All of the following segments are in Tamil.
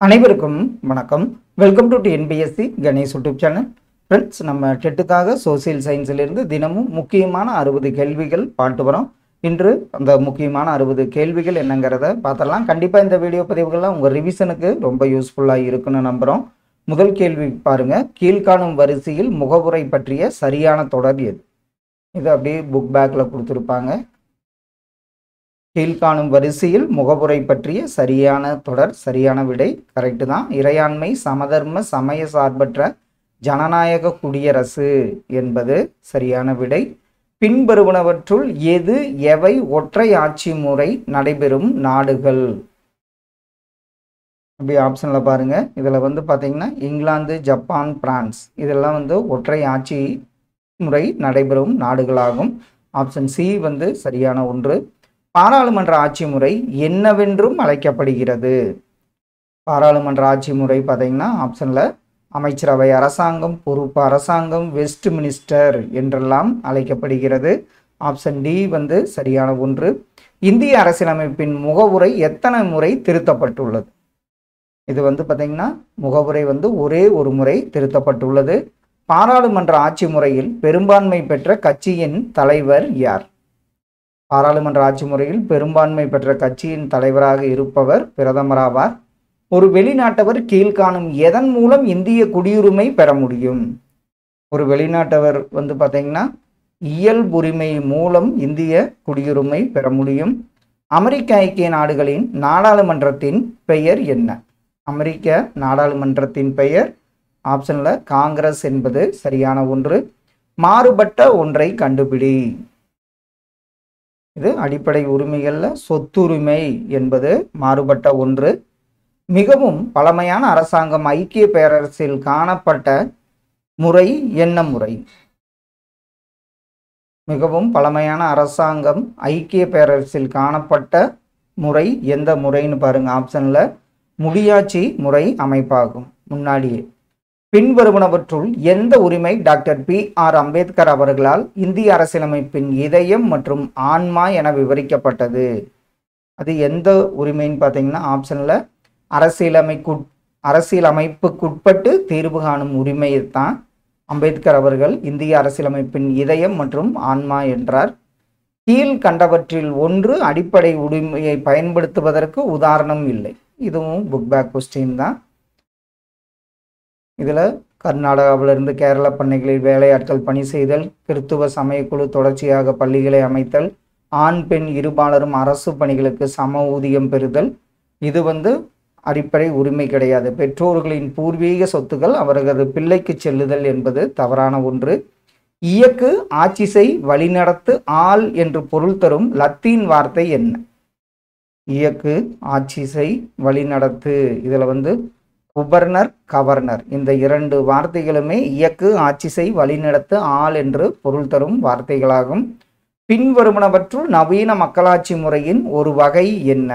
அனைவருக்கும் வணக்கம். Welcome to TNPSC Ganesh YouTube channel. Friends, நம்ம டெட்டுக்காக சோசியல் சயின்ஸிலிருந்து தினமும் முக்கியமான 60 கேள்விகள் பார்த்து வரோம். இன்று அந்த முக்கியமான 60 கேள்விகள் என்னங்கிறத பார்த்துடலாம். கண்டிப்பாக இந்த வீடியோ பதிவுகள்லாம் உங்கள் ரிவிஷனுக்கு ரொம்ப யூஸ்ஃபுல்லாக இருக்குன்னு நம்புகிறோம். முதல் கேள்வி பாருங்க. கீழ்காணும் வரிசையில் முகவுரை பற்றிய சரியான தொடர் எது? இது அப்படியே புக் பேக்கில் கொடுத்துருப்பாங்க. கீழ்காணும் வரிசையில் முகவுரை பற்றிய சரியான தொடர், சரியான விடை கரெக்டு தான். இறையாண்மை, சமதர்ம, சமய சார்பற்ற ஜனநாயக குடியரசு என்பது சரியான விடை. பின்வருவனவற்றுள் எது எவை ஒற்றை ஆட்சி முறை நடைபெறும் நாடுகள்? அப்படி ஆப்ஷனில் பாருங்க. இதில் பார்த்தீங்கன்னா இங்கிலாந்து, ஜப்பான், பிரான்ஸ் இதெல்லாம் ஒற்றை ஆட்சி முறை நடைபெறும் நாடுகளாகும். ஆப்ஷன் சி சரியான ஒன்று. பாராளுமன்ற ஆட்சி முறை என்னவென்றும் அழைக்கப்படுகிறது? பாராளுமன்ற ஆட்சி முறை பார்த்தீங்கன்னா ஆப்ஷனில் அமைச்சரவை அரசாங்கம், பொறுப்பு அரசாங்கம், வெஸ்ட் மினிஸ்டர் என்றெல்லாம் அழைக்கப்படுகிறது. ஆப்ஷன் டி சரியான ஒன்று. இந்திய அரசியலமைப்பின் முகவுரை எத்தனை முறை திருத்தப்பட்டுள்ளது? இது பார்த்தீங்கன்னா முகவுரை ஒரே ஒரு முறை திருத்தப்பட்டுள்ளது. பாராளுமன்ற ஆட்சி முறையில் பெரும்பான்மை பெற்ற கட்சியின் தலைவர் யார்? பாராளுமன்ற ஆட்சி முறையில் பெரும்பான்மை பெற்ற கட்சியின் தலைவராக இருப்பவர் பிரதமராவார். ஒரு வெளிநாட்டவர் கீழ்காணும் எதன் மூலம் இந்திய குடியுரிமை பெற முடியும்? ஒரு வெளிநாட்டவர் பார்த்தீங்கன்னா இயல்புரிமை மூலம் இந்திய குடியுரிமை பெற முடியும். அமெரிக்க ஐக்கிய நாடுகளின் நாடாளுமன்றத்தின் பெயர் என்ன? அமெரிக்க நாடாளுமன்றத்தின் பெயர் ஆப்ஷனில் காங்கிரஸ் என்பது சரியான ஒன்று. மாறுபட்ட ஒன்றை கண்டுபிடி. இது அடிப்படை உரிமைகளில் சொத்துரிமை என்பது மாறுபட்ட ஒன்று. மிகவும் பழமையான அரசாங்கம் ஐக்கிய பேரரசில் காணப்பட்ட முறை என்ன முறை? மிகவும் பழமையான அரசாங்கம் ஐக்கிய பேரரசில் காணப்பட்ட முறை எந்த முறைன்னு பாருங்க. ஆப்ஷனில் முடியாட்சி முறை அமைப்பாகும். முன்னாடியே பின்வருவனவற்றுள் எந்த உரிமை டாக்டர் பி.ஆர். அம்பேத்கர் அவர்களால் இந்திய அரசியலமைப்பின் இதயம் மற்றும் ஆன்மா என விவரிக்கப்பட்டது? அது எந்த உரிமைன்னு பார்த்தீங்கன்னா ஆப்ஷனில் அரசியலமைப்புக்குட்பட்டு தீர்வு காணும் உரிமையை தான் அம்பேத்கர் அவர்கள் இந்திய அரசியலமைப்பின் இதயம் மற்றும் ஆன்மா என்றார். கீழ்கண்டவற்றில் ஒன்று அடிப்படை உரிமையை பயன்படுத்துவதற்கு உதாரணம் இல்லை. இதுவும் புக் பேக் கொஸ்டின் தான். இதில் கர்நாடகாவிலிருந்து கேரள பண்ணைகளில் வேலையாட்கள் பணி செய்தல், கிறித்துவ சமயக்குழு தொடர்ச்சியாக பள்ளிகளை அமைத்தல், ஆண் பெண் இருபாலரும் அரசு பணிகளுக்கு சம ஊதியம் பெறுதல். இது அடிப்படை உரிமை கிடையாது. பெற்றோர்களின் பூர்வீக சொத்துக்கள் அவர்களது பிள்ளைக்கு செல்லுதல் என்பது தவறான ஒன்று. இயக்கு, ஆட்சி செய், வழிநடத்து, ஆள் என்று பொருள் தரும் லத்தீன் வார்த்தை என்ன? இயக்கு, ஆட்சி செய், வழிநடத்து. இதில் குபர்னர், கவர்னர் இந்த இரண்டு வார்த்தைகளுமே இயக்கு, ஆட்சி செய், வழிநடத்து, ஆள் என்று பொருள் தரும் வார்த்தைகளாகும். பின்வருவனவற்றுள் நவீன மக்களாட்சி முறையின் ஒரு வகை என்ன?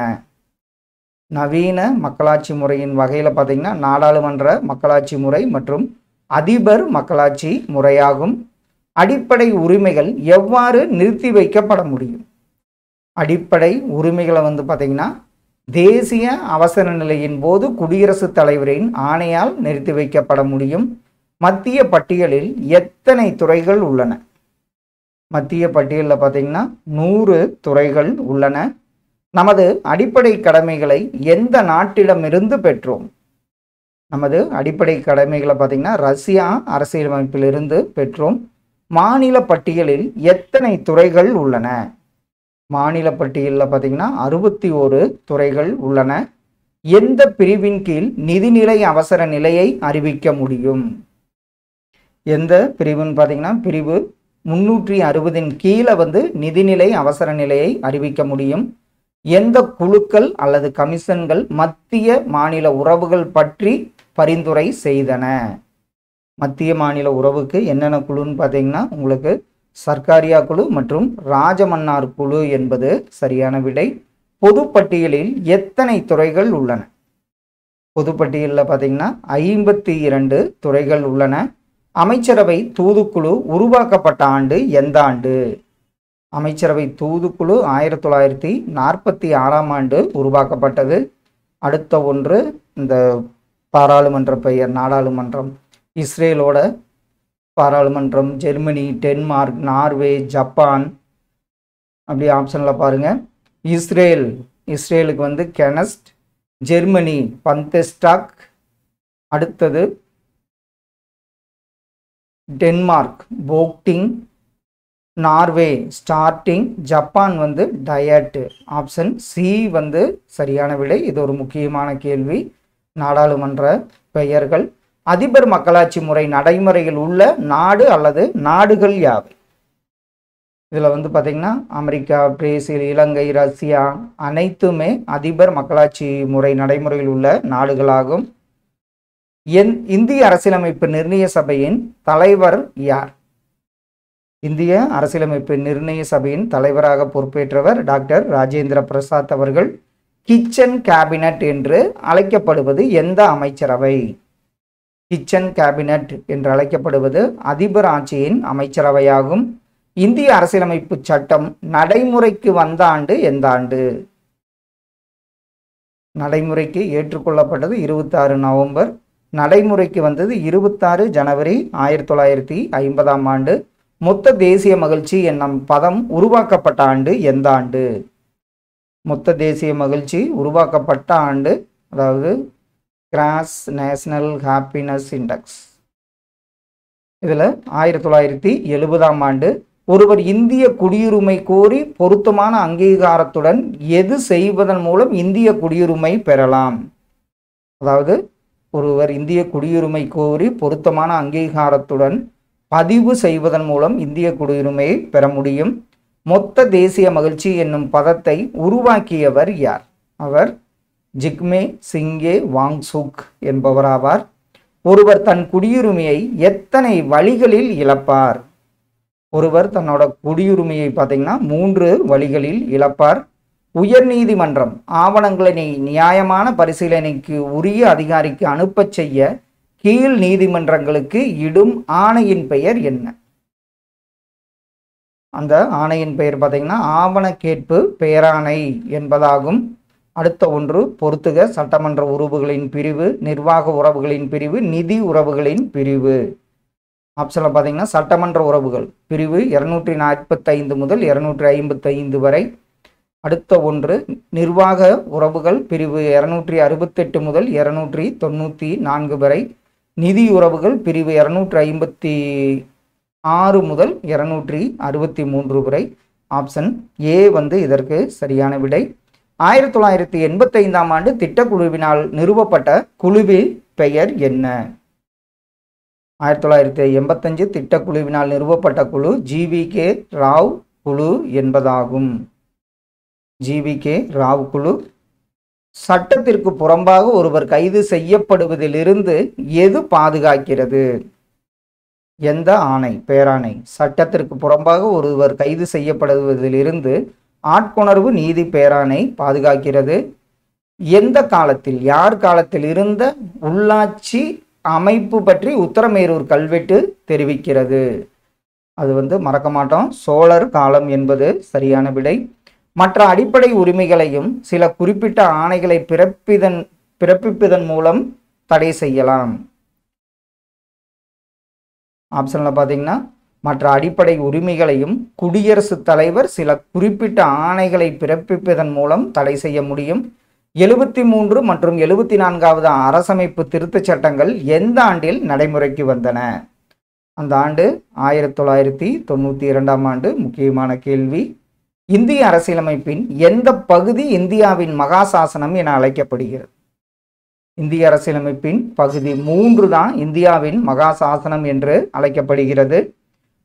நவீன மக்களாட்சி முறையின் வகையில் பார்த்தீங்கன்னா நாடாளுமன்ற மக்களாட்சி முறை மற்றும் அதிபர் மக்களாட்சி முறையாகும். அடிப்படை உரிமைகள் எவ்வாறு நிறுத்தி வைக்கப்பட முடியும்? அடிப்படை உரிமைகளை பார்த்தீங்கன்னா தேசிய அவசர நிலையின் போது குடியரசுத் தலைவரின் ஆணையால் நிறுத்தி வைக்கப்பட முடியும். மத்திய பட்டியலில் எத்தனை துறைகள் உள்ளன? மத்திய பட்டியலில் பார்த்தீங்கன்னா 100 துறைகள் உள்ளன. நமது அடிப்படை கடமைகளை எந்த நாட்டிடமிருந்து பெற்றோம்? நமது அடிப்படை கடமைகளை பார்த்தீங்கன்னா ரஷ்யா அரசியலமைப்பிலிருந்து பெற்றோம். மாநில பட்டியலில் எத்தனை துறைகள் உள்ளன? மாநில பட்டியலில் பார்த்தீங்கன்னா 61 துறைகள் உள்ளன. எந்த பிரிவின் கீழ் நிதிநிலை அவசர நிலையை அறிவிக்க முடியும்? எந்த பிரிவுன்னு பார்த்தீங்கன்னா பிரிவு 360 கீழே நிதிநிலை அவசர நிலையை அறிவிக்க முடியும். எந்த குழுக்கள் அல்லது கமிஷன்கள் மத்திய மாநில உறவுகள் பற்றி பரிந்துரை செய்தன? மத்திய மாநில உறவுக்கு என்னென்ன குழுன்னு பார்த்தீங்கன்னா உங்களுக்கு சர்க்காரியா குழு மற்றும் ராஜமன்னார் குழு என்பது சரியான விடை. பொதுப்பட்டியலில் எத்தனை துறைகள் உள்ளன? பொதுப்பட்டியலில் பார்த்தீங்கன்னா 52 துறைகள் உள்ளன. அமைச்சரவை தூதுக்குழு உருவாக்கப்பட்ட ஆண்டு எந்த ஆண்டு? அமைச்சரவை தூதுக்குழு 1946ஆம் ஆண்டு உருவாக்கப்பட்டது. அடுத்த ஒன்று இந்த பாராளுமன்ற பெயர், நாடாளுமன்றம். இஸ்ரேலோட பாராளுமன்றம், ஜெர்மனி, டென்மார்க், நார்வே, ஜப்பான். அப்படி ஆப்ஷனில் பாருங்கள். இஸ்ரேலுக்கு வந்து கெனஸ்ட், ஜெர்மனி பந்தெஸ்டாக், அடுத்தது டென்மார்க் போக்டிங், நார்வே ஸ்டார்டிங், ஜப்பான் வந்து டயட். ஆப்ஷன் சி வந்து சரியான விடை. இது ஒரு முக்கியமான கேள்வி. நாடாளுமன்ற பெயர்கள். அதிபர் மக்களாட்சி முறை நடைமுறையில் உள்ள நாடு அல்லது நாடுகள் யாவை? இதில் வந்து பார்த்திங்கன்னா அமெரிக்கா, பிரேசில், இலங்கை, ரஷ்யா அனைத்துமே அதிபர் மக்களாட்சி முறை நடைமுறையில் உள்ள நாடுகளாகும். இந்திய அரசியலமைப்பு நிர்ணய சபையின் தலைவர் யார்? இந்திய அரசியலமைப்பு நிர்ணய சபையின் தலைவராக பொறுப்பேற்றவர் டாக்டர் ராஜேந்திர பிரசாத் அவர்கள். கிச்சன் கேபினட் என்று அழைக்கப்படுவது எந்த அமைச்சரவை? கிச்சன் கேபினட் என்று அழைக்கப்படுவது அதிபர் ஆட்சியின் அமைச்சரவையாகும். இந்திய அரசியலமைப்பு சட்டம் நடைமுறைக்கு வந்த ஆண்டு எந்த ஆண்டு? நடைமுறைக்கு ஏற்றுக்கொள்ளப்பட்டது 26 நவம்பர். நடைமுறைக்கு வந்தது 26 ஜனவரி 1950ஆம் ஆண்டு. மொத்த தேசிய மகிழ்ச்சி என்னும் பதம் உருவாக்கப்பட்ட ஆண்டு எந்த ஆண்டு? மொத்த தேசிய மகிழ்ச்சி உருவாக்கப்பட்ட ஆண்டு, அதாவது கிராஸ் நேஷனல் ஹாப்பினஸ் இண்டெக்ஸ், இதில் 1970ஆம் ஆண்டு. ஒருவர் இந்திய குடியுரிமை கோரி பொருத்தமான அங்கீகாரத்துடன் எது செய்வதன் மூலம் இந்திய குடியுரிமை பெறலாம்? அதாவது ஒருவர் இந்திய குடியுரிமை கோரி பொருத்தமான அங்கீகாரத்துடன் பதிவு செய்வதன் மூலம் இந்திய குடியுரிமையை பெற முடியும். மொத்த தேசிய மகிழ்ச்சி என்னும் பதத்தை உருவாக்கியவர் யார்? அவர் ஜிக்மே சிங்கே வாங்சுக் என்பவராவார். ஒருவர் தன் குடியுரிமையை எத்தனை வழிகளில் இழப்பார்? ஒருவர் தன்னோட குடியுரிமையை பார்த்தீங்கன்னா 3 வழிகளில் இழப்பார். உயர் நீதிமன்றம் ஆவணங்களை நியாயமான பரிசீலனைக்கு உரிய அதிகாரிக்கு அனுப்பச் செய்ய கீழ் நீதிமன்றங்களுக்கு இடும் ஆணையின் பெயர் என்ன? அந்த ஆணையின் பெயர் பார்த்தீங்கன்னா ஆவண கேட்பு பேராணை என்பதாகும். அடுத்த ஒன்று பொறுத்துக. சட்டமன்ற உறவுகளின் பிரிவு, நிர்வாக உறவுகளின் பிரிவு, நிதி உறவுகளின் பிரிவு. ஆப்ஷனில் பார்த்தீங்கன்னா சட்டமன்ற உறவுகள் பிரிவு 245 முதல் 255 வரை. அடுத்த ஒன்று நிர்வாக உறவுகள் பிரிவு 268 முதல் 294 வரை. நிதி உறவுகள் பிரிவு 256 முதல் 263 வரை. ஆப்ஷன் ஏ வந்து இதற்கு சரியான விடை. 1985ஆம் ஆண்டு திட்டக்குழுவினால் நிறுவப்பட்ட குழுவின் பெயர் என்ன? 1985 திட்டக்குழுவினால் நிறுவப்பட்ட குழு ஜிவிகே ராவ் குழு என்பதாகும். ஜிவிகே ராவ் குழு. சட்டத்திற்கு புறம்பாக ஒருவர் கைது செய்யப்படுவதிலிருந்து எது பாதுகாக்கிறது? எந்த ஆணை, பேராணை? சட்டத்திற்கு புறம்பாக ஒருவர் கைது செய்யப்படுவதிலிருந்து ஆட்கொணர்வு நீதி பேராணை பாதுகாக்கிறது. எந்த காலத்தில், யார் காலத்தில் இருந்த உள்ளாட்சி அமைப்பு பற்றி உத்தரமேரூர் கல்வெட்டு தெரிவிக்கிறது? அது வந்து மறக்க மாட்டோம், சோழர் காலம் என்பது சரியான விடை. மற்ற அடிப்படை உரிமைகளையும் சில குறிப்பிட்ட ஆணைகளை பிறப்பிப்பதன் மூலம் தடை செய்யலாம். ஆப்ஷனில் பார்த்தீங்கன்னா மற்ற அடிப்படை உரிமைகளையும் குடியரசுத் தலைவர் சில குறிப்பிட்ட ஆணைகளை பிறப்பிப்பதன் மூலம் தடை செய்ய முடியும். 73 மற்றும் 74வது அரசமைப்பு திருத்தச் சட்டங்கள் எந்த ஆண்டில் நடைமுறைக்கு வந்தன? அந்த ஆண்டு 1992ஆம் ஆண்டு. முக்கியமான கேள்வி. இந்திய அரசியலமைப்பின் எந்த பகுதி இந்தியாவின் மகாசாசனம் என அழைக்கப்படுகிறது? இந்திய அரசியலமைப்பின் பகுதி 3 தான் இந்தியாவின் மகாசாசனம் என்று அழைக்கப்படுகிறது.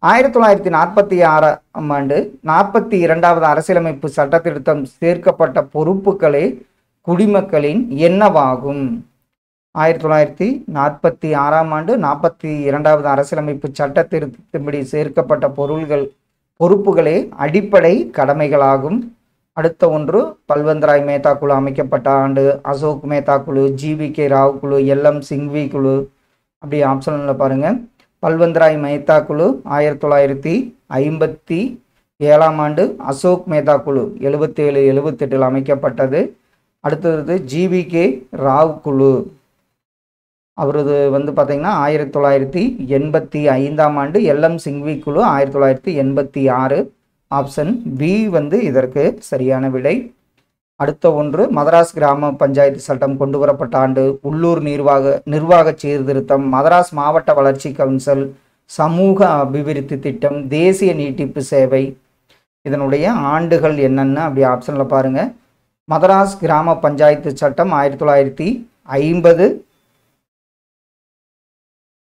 1946ஆம் ஆண்டு 42வது அரசியலமைப்பு சட்டத்திருத்தம் சேர்க்கப்பட்ட பொறுப்புகளே குடிமக்களின் என்னவாகும்? 1946ஆம் ஆண்டு 42வது அரசியலமைப்பு சட்ட திருத்தத்தின்படி சேர்க்கப்பட்ட பொறுப்புகளே அடிப்படை கடமைகளாகும். அடுத்த ஒன்று பல்வந்த்ராய் மேத்தா குழு அமைக்கப்பட்ட ஆண்டு, அசோக் மேத்தா குழு, ஜிவிகே ராவ் குழு, எல்எம் சிங்வி குழு. அப்படி ஆப்ஷனில் பாருங்கள். பல்வந்த்ராய் மேத்தா குழு 1957ஆம் ஆண்டு, அசோக் மேத்தா குழு 77-78 அமைக்கப்பட்டது. அடுத்தது ஜிவிகே ராவ் குழு. அவரது வந்து பார்த்திங்கன்னா 1985ஆம் ஆண்டு. எல்எம் சிங்வி குழு 1986. ஆப்ஷன் பி வந்து இதற்கு சரியான விடை. அடுத்த ஒன்று, மதராஸ் கிராம பஞ்சாயத்து சட்டம் கொண்டு வரப்பட்ட ஆண்டு. உள்ளூர் நிர்வாக சீர்திருத்தம், மதராஸ் மாவட்ட வளர்ச்சி கவுன்சில், சமூக அபிவிருத்தி திட்டம், தேசிய நீட்டிப்பு சேவை. இதனுடைய ஆண்டுகள் என்னென்னு அப்படி ஆப்ஷனில் பாருங்கள். மதராஸ் கிராம பஞ்சாயத்து சட்டம் 1950.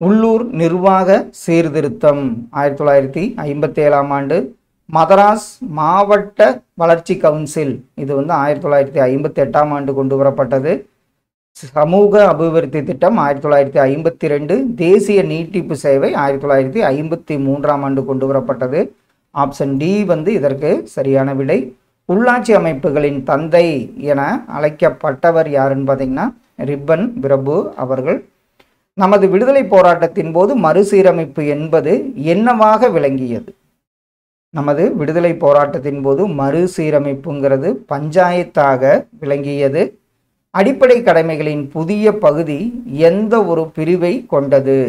உள்ளூர் நிர்வாக சீர்திருத்தம் 1957ஆம் ஆண்டு. மதராஸ் மாவட்ட வளர்ச்சி கவுன்சில் இது வந்து 1958ஆம் ஆண்டு கொண்டு வரப்பட்டது. சமூக அபிவிருத்தி திட்டம் 1952. தேசிய நீட்டிப்பு சேவை 1953ஆம் ஆண்டு கொண்டு வரப்பட்டது. ஆப்ஷன் டி வந்து இதற்கு சரியான விடை. உள்ளாட்சி அமைப்புகளின் தந்தை என அழைக்கப்பட்டவர் யாருன்னு பார்த்தீங்கன்னா ரிப்பன் பிரபு அவர்கள். நமது விடுதலை போராட்டத்தின் போது மறுசீரமைப்பு என்பது என்னவாக விளங்கியது? நமது விடுதலை போராட்டத்தின் போது மறுசீரமைப்புங்கிறது பஞ்சாயத்தாக விளங்கியது. அடிப்படை கடமைகளின் புதிய பகுதி எந்த ஒரு பிரிவை கொண்டது?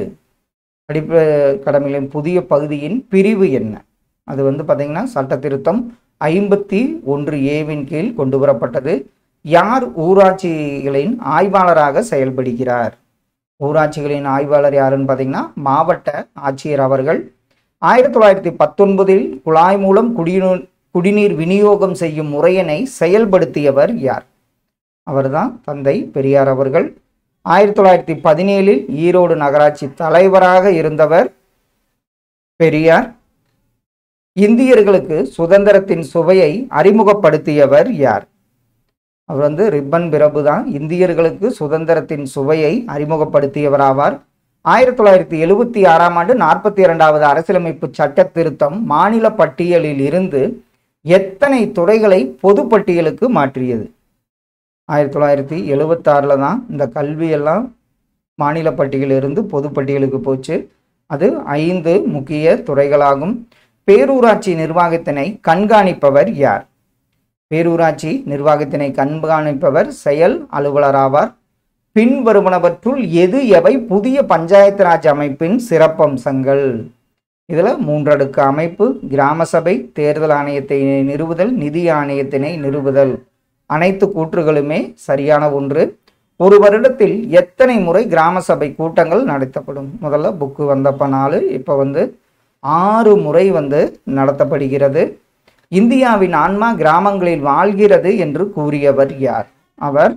அடிப்படை கடமைகளின் புதிய பகுதியின் பிரிவு என்ன? அது வந்து பார்த்திங்கன்னா சட்ட திருத்தம் 51A கீழ் கொண்டு வரப்பட்டது. யார் ஊராட்சிகளின் ஆய்வாளராக செயல்படுகிறார்? ஊராட்சிகளின் ஆய்வாளர் யாருன்னு பார்த்தீங்கன்னா மாவட்ட ஆட்சியர் அவர்கள். 1919 குழாய் மூலம் குடிநீர் விநியோகம் செய்யும் முறையினை செயல்படுத்தியவர் யார்? அவர்தான் தந்தை பெரியார் அவர்கள். 1917 ஈரோடு நகராட்சி தலைவராக இருந்தவர் பெரியார். இந்தியர்களுக்கு சுதந்திரத்தின் சுவையை அறிமுகப்படுத்தியவர் யார்? அவர் வந்து ரிப்பன் பிரபு தான் இந்தியர்களுக்கு சுதந்திரத்தின் சுவையை அறிமுகப்படுத்தியவராவார். 1976ஆம் ஆண்டு 42வது அரசியலமைப்பு சட்ட திருத்தம் மாநில பட்டியலில் இருந்து எத்தனை துறைகளை பொது பட்டியலுக்கு மாற்றியது? 1976 தான் இந்த கல்வியெல்லாம் மாநில பட்டியலிருந்து பொது பட்டியலுக்கு போச்சு. அது 5 முக்கிய துறைகளாகும். பேரூராட்சி நிர்வாகத்தினை கண்காணிப்பவர் யார்? பேரூராட்சி நிர்வாகத்தினை கண்காணிப்பவர் செயல் அலுவலராவார். பின்வருவனவற்றுள் எவை புதிய பஞ்சாயத்து ராஜ் அமைப்பின் சிறப்பம்சங்கள்? இதில் 3 அடுக்கு அமைப்பு, கிராம சபை, தேர்தல் ஆணையத்தை நிறுவுதல், நிதி ஆணையத்தினை நிறுவுதல். அனைத்து கூற்றுகளுமே சரியான ஒன்று. ஒரு வருடத்தில் எத்தனை முறை கிராம சபை கூட்டங்கள் நடத்தப்படும்? முதல்ல புக்கு வந்தப்ப 4, இப்போ வந்து 6 முறை வந்து நடத்தப்படுகிறது. இந்தியாவின் ஆன்மா கிராமங்களில் வாழ்கிறது என்று கூறியவர் யார்? அவர்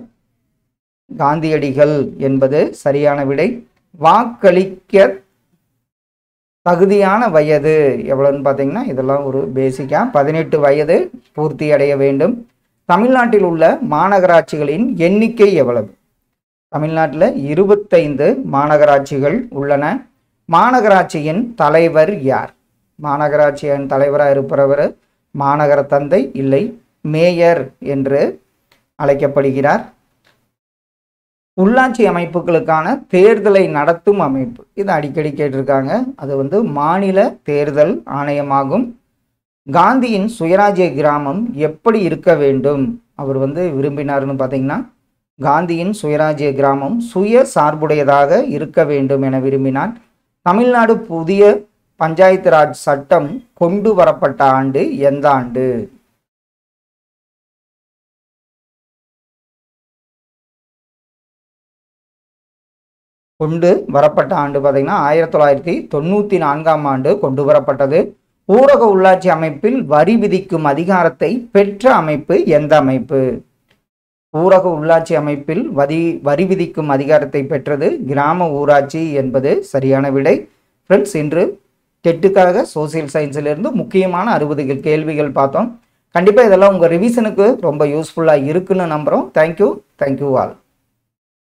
காந்தியடிகள் என்பது சரியான விடை. வாக்களிக்க தகுதியான வயது எவ்வளோன்னு பார்த்தீங்கன்னா இதெல்லாம் ஒரு பேசிக்காக 18 வயது பூர்த்தி அடைய வேண்டும். தமிழ்நாட்டில் உள்ள மாநகராட்சிகளின் எண்ணிக்கை எவ்வளவு? தமிழ்நாட்டில் 25 மாநகராட்சிகள் உள்ளன. மாநகராட்சியின் தலைவர் யார்? மாநகராட்சியின் தலைவராக இருப்பவர் மாநகர தந்தை இல்லை மேயர் என்று அழைக்கப்படுகிறார். உள்ளாட்சி அமைப்புகளுக்கான தேர்தலை நடத்தும் அமைப்பு இது அடிக்கடி கேட்டிருக்காங்க. அது வந்து மாநில தேர்தல் ஆணையமாகும். காந்தியின் சுயராஜ்ய கிராமம் எப்படி இருக்க வேண்டும் அவர் வந்து விரும்பினார்னு பார்த்தீங்கன்னா காந்தியின் சுயராஜ்ய கிராமம் சுய சார்புடையதாக இருக்க வேண்டும் என விரும்பினார். தமிழ்நாடு புதிய பஞ்சாயத்து ராஜ் சட்டம் கொண்டு வரப்பட்ட ஆண்டு எந்த ஆண்டு? கொண்டு வரப்பட்ட ஆண்டு பார்த்தீங்கன்னா 1994ஆம் ஆண்டு கொண்டு வரப்பட்டது. ஊரக உள்ளாட்சி அமைப்பில் வரி விதிக்கும் அதிகாரத்தை பெற்ற அமைப்பு எந்த அமைப்பு? ஊரக உள்ளாட்சி அமைப்பில் வரி விதிக்கும் அதிகாரத்தை பெற்றது கிராம ஊராட்சி என்பது சரியான விடை. ஃப்ரெண்ட்ஸ், இன்று டெட்டுக்காக சோசியல் சயின்ஸிலிருந்து முக்கியமான 60 கேள்விகள் பார்த்தோம். கண்டிப்பாக இதெல்லாம் உங்கள் ரிவிஷனுக்கு ரொம்ப யூஸ்ஃபுல்லாக இருக்குன்னு நம்புகிறோம். Thank you all.